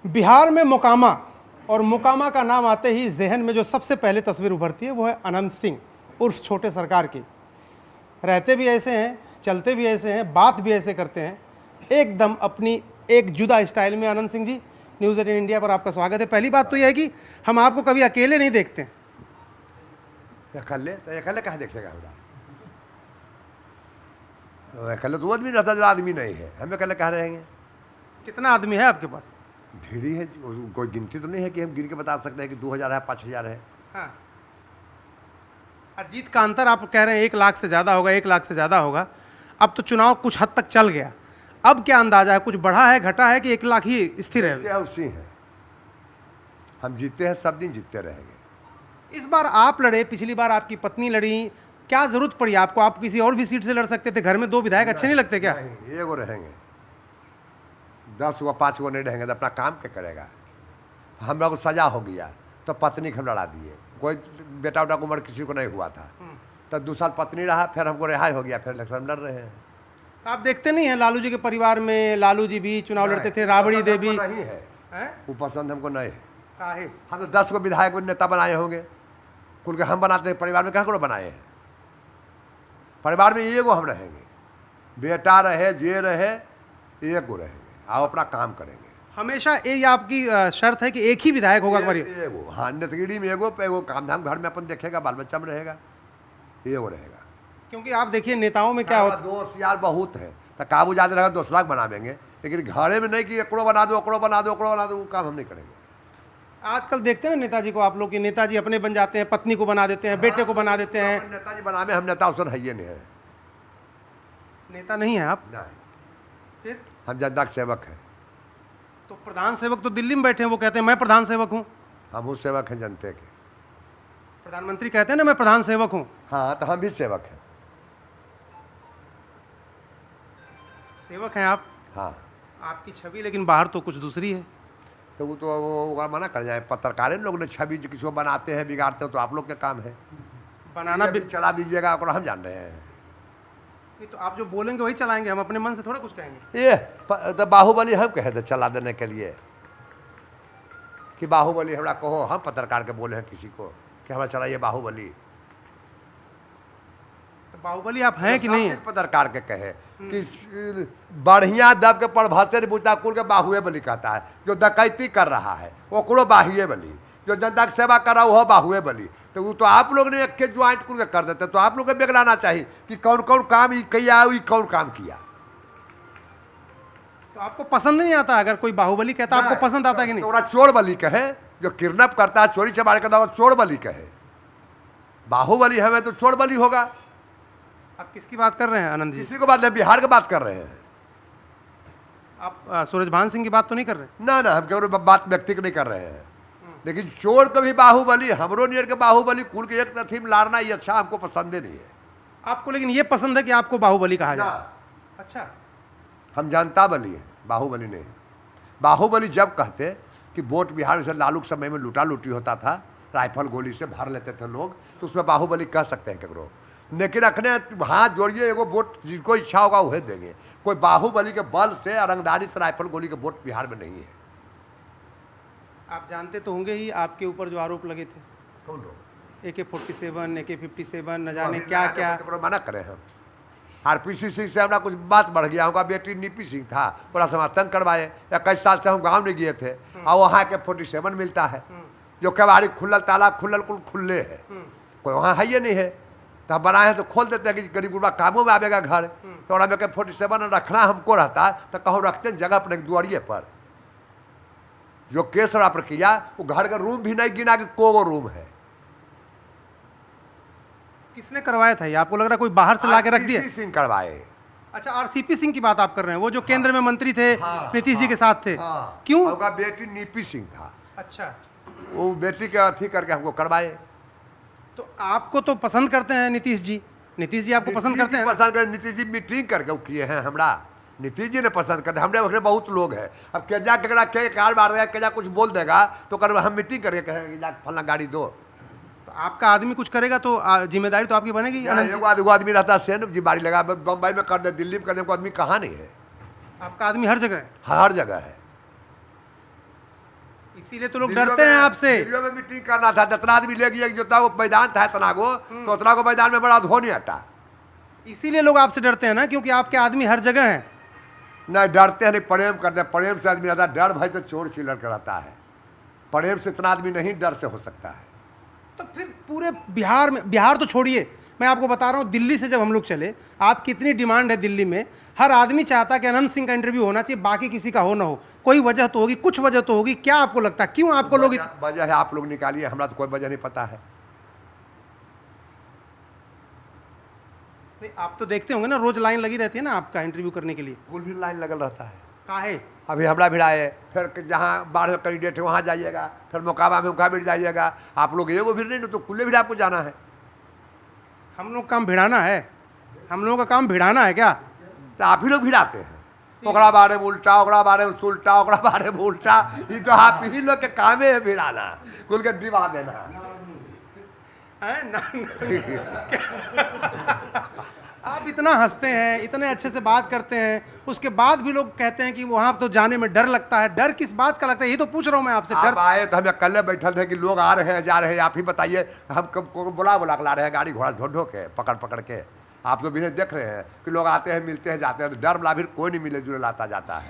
बिहार में मोकामा, और मोकामा का नाम आते ही जहन में जो सबसे पहले तस्वीर उभरती है वो है अनंत सिंह उर्फ छोटे सरकार की। रहते भी ऐसे हैं, चलते भी ऐसे हैं, बात भी ऐसे करते हैं, एकदम अपनी एक जुदा स्टाइल में। अनंत सिंह जी, न्यूज़ 18 इंडिया पर आपका स्वागत है। पहली बात तो यह है कि हम आपको कभी अकेले नहीं देखते। अकेले तो अकेले कहाँ देखेगा हमरा? अकेले तो आदमी रहता जो आदमी नहीं है, हम अकेले कहाँ रहेंगे? कितना आदमी है आपके पास? भीड़ी है, कोई गिनती तो नहीं है कि हम गिन के बता सकते हैं कि 2000 है, 5000 है। हाँ, अजीत का अंतर आप कह रहे हैं 1 लाख से ज़्यादा होगा, 1 लाख से ज़्यादा होगा। अब तो चुनाव कुछ हद तक चल गया, अब क्या अंदाजा है? कुछ बढ़ा है, घटा है कि 1 लाख ही स्थिर है? उसी है, हम जीते हैं, सब दिन जीतते रहेंगे। इस बार आप लड़े, पिछली बार आपकी पत्नी लड़ी, क्या जरूरत पड़ी आपको? आप किसी और भी सीट से लड़ सकते थे। घर में 2 विधायक अच्छे नहीं लगते क्या? नहीं, एगो रहेंगे, 10 गो 5 गो नहीं रहेंगे तो अपना काम क्या करेगा? हमरा को सजा हो गया तो पत्नी को हम लड़ा दिए, कोई बेटा उटा उम्र किसी को नहीं हुआ था, तो 2 साल पत्नी रहा, फिर हमको रिहाई हो गया, फिर इलेक्शन लड़ रहे हैं। आप देखते नहीं हैं लालू जी के परिवार में, लालू जी भी चुनाव लड़ते थे, राबड़ी देवी नहीं है, वो पसंद हमको नहीं है। काहे? हम तो 10 को विधायक नेता बनाए होंगे, कुल के हम बनाते हैं, परिवार में कहाँ को बनाए हैं? परिवार में एगो हम रहेंगे, बेटा रहे जे रहे एगो रहेंगे, आप अपना काम करेंगे। हमेशा ये आपकी शर्त है कि एक ही विधायक होगा? एगो, हाँ, नेतगिरी में एगो पे एगो, काम धाम घर में अपन देखेगा, बाल बच्चा में रहेगा, एगो रहेगा। क्योंकि आप देखिए नेताओं में क्या होता है, दोस्त यार बहुत है, तो काबू ज्यादा रहेगा 2 लाख बनावेंगे, लेकिन घरे में नहीं कि एकड़ो बना दो, एकड़ो बना दो, एकड़ो बना दो, वो काम हम नहीं करेंगे। आजकल देखते हैं ना नेताजी को, आप लोग के नेताजी अपने बन जाते हैं, पत्नी को बना देते हैं, बेटे को बना देते हैं। नेताजी बनावे, हम नेता उसने है नहीं है, नेता नहीं है आप? नहीं, फिर हम जनता के सेवक हैं। तो प्रधान सेवक तो दिल्ली में बैठे हैं, वो कहते हैं मैं प्रधान सेवक हूँ। हम उस सेवक हैं जनते के। प्रधानमंत्री कहते हैं ना मैं प्रधान सेवक हूँ। हाँ, तो हम भी सेवक हैं। सेवक हैं आप? हाँ, आपकी छवि लेकिन बाहर तो कुछ दूसरी है। तो वो तो वो मना कर जाए, पत्रकारें लोग ने छवि किसी को बनाते हैं, बिगाड़ते हैं, तो आप लोग का काम है बनाना भी। चला दीजिएगा, और हम जान रहे हैं। नहीं तो आप जो बोलेंगे वही चलाएंगे, हम अपने मन से थोड़ा कुछ कहेंगे। ये तो बाहुबली हम कहे थे चला देने के लिए, कि बाहुबली हमरा कहो, हम पत्रकार के बोले हैं किसी को कि हमारा चलाइए बाहुबली। तो बाहुबली आप हैं कि नहीं है? पत्रकार के कहे कि बढ़िया दब के पढ़भते बुता कुल के बाहुए बली कहता है, जो डकैती कर रहा है ओकरो बाहुए बली, जो जनता की सेवा कर रहा है वो बाहुए बली। तो वो तो आप लोग ने एक के ज्वाइंट कुल के कर देते, तो आप लोग को बिगड़ाना चाहिए कि कौन कौन काम किया, कौन काम किया। तो आपको पसंद नहीं आता? अगर कोई बाहुबली कहता है आपको पसंद आता है कि नहीं? तो चोर बली कहे, जो किडनैप करता है, चोरी चमारी करता है, चोर बली कहे। बाहुबली हमें तो चोर बली होगा। आप किसकी बात कर रहे हैं आनंद जी? किसी को बात नहीं, बिहार की बात कर रहे हैं। आप सूरजभान सिंह की बात तो नहीं कर रहे? ना ना, हम केवल बात व्यक्ति की नहीं कर रहे हैं, लेकिन चोर को भी बाहुबली, हमरो नियर के बाहुबली, कुल के एक थीम लारना, ये अच्छा हमको पसंद ही नहीं है। आपको लेकिन ये पसंद है कि आपको बाहुबली कहा जाए? अच्छा, हम जनता बली हैं, बाहुबली नहीं है। बाहुबली जब कहते कि वोट बिहार से लालू के समय में लूटा लूटी होता था, राइफल गोली से भर लेते थे लोग, तो उसमें बाहुबली कह सकते हैं केकरो, लेकिन रखने हाथ जोड़िए, एगो वोट जिसको इच्छा होगा वह देंगे। कोई बाहुबली के बल से, रंगदारी से राइफल गोली के वोट बिहार में नहीं है। आप जानते तो होंगे ही आपके ऊपर जो आरोप लगे थे, कौन लोग? AK-47, AK-57, न जाने क्या क्या। मना करें हम। RPC सिंह से हमारा कुछ बात बढ़ गया, उनका बेटी नीपी सिंह था, पूरा समाज तंग करवाए। 21 साल से हम गाँव नहीं गए थे, और वहाँ AK-47 मिलता है, जो कबाड़ी खुलल, ताला खुलल, कुल खुले है, कोई वहाँ है ये नहीं है, तो हम बनाए हैं तो खोल देते हैं कि गरीब गुरबा कामों में आवेगा घर। तो और AK-47 रखना हमको रहता है, तो कहूँ रखते हैं जगह अपने दुआरिये पर। जो केस रहा प्रक्रिया, वो घर का रूम भी नहीं गिना कि को रूम है। किसने करवाया था ये? आपको लग रहा है कोई बाहर से ला के रख दिया? RCP सिंह करवाए। अच्छा, RCP सिंह की बात आप कर रहे हैं, वो जो केंद्र में मंत्री थे, नीतीश जी के साथ थे। हाँ, क्यों? उनका बेटी नीपी सिंह था। अच्छा, वो बेटी के अथी करके हमको करवाए। तो आपको तो पसंद करते हैं नीतीश जी? नीतीश जी आपको पसंद करते हैं? पसंद कर, नीतीश जी मीटिंग करके किए हैं हमरा, नीतीश जी ने पसंद करते, हमने उसने बहुत लोग हैं। अब केजा केकड़ा के कार मार देगा, केजा कुछ बोल देगा तो कर हम मीटिंग करके कहेंगे जा फलना गाड़ी दो। तो आपका आदमी कुछ करेगा तो जिम्मेदारी तो आपकी बनेगी। एगो आदमी रहता है जिम्मेदारी लगा, बम्बई में कर दे, दिल्ली में कर दे, आदमी कहाँ नहीं है? आपका आदमी हर जगह है? हर जगह है। इसीलिए तो लोग डरते हैं आपसे। दिल्ली में मीटिंग करना था, जितना आदमी ले गया जितना वो मैदान था इतना को, तो उतना को मैदान में बड़ा धो नहीं हटा। इसीलिए लोग आपसे डरते हैं ना, क्योंकि आपके आदमी हर जगह हैं। नहीं डरते हैं, नहीं प्रेम करते हैं। प्रेम से आदमी रहता है, डर भय से चोर चिल्लर कर रहता है। प्रेम से इतना आदमी नहीं डर से हो सकता है। तो फिर पूरे बिहार में, बिहार तो छोड़िए, मैं आपको बता रहा हूँ, दिल्ली से जब हम लोग चले, आपकी इतनी डिमांड है दिल्ली में, हर आदमी चाहता है कि अनंत सिंह का इंटरव्यू होना चाहिए, बाकी किसी का हो ना हो। कोई वजह तो होगी, कुछ वजह तो होगी। क्या आपको लगता है क्यों आपको लोग वजह है आप लोग निकालिए, हमरा तो कोई वजह नहीं पता है। नहीं, आप तो देखते होंगे ना, रोज लाइन लगी रहती है ना आपका इंटरव्यू करने के लिए। कुल भी लाइन लगल रहता है। काहे? अभी हमरा भिड़ाए, फिर जहाँ बाढ़ में कैंडिडेट है वहाँ जाइएगा, फिर मोकामा में उनका भिड़ जाइएगा। आप लोग एगो भिड़ नहीं तो कुल्ले भिड़ आपको जाना है। हम लोग काम भिड़ाना है? हम लोगों का काम भिड़ाना है क्या? तो आप ही लोग भिड़ाते हैं। ओकरा बारे में उल्टा, ओकरा बारे में सुलटा, ओकरा बारे में उल्टा। ये तो आप ही लोग के कामे है भिड़ाना, कुल के डिबा देना है ना? आप इतना हंसते हैं, इतने अच्छे से बात करते हैं, उसके बाद भी लोग कहते हैं कि वहां तो जाने में डर लगता है। डर किस बात का लगता है, ये तो पूछ रहा हूं मैं आपसे। आप डर आए तो हमें कल बैठल थे कि लोग आ रहे हैं जा रहे हैं, आप ही बताइए। हम कब को बुला बुला के ला रहे हैं, गाड़ी घोड़ा ढो ढो के, पकड़ पकड़ के। आप तो भी देख रहे हैं कि लोग आते हैं, मिलते हैं, जाते हैं, तो डर वाला भी कोई नहीं मिले जुले लाता जाता है।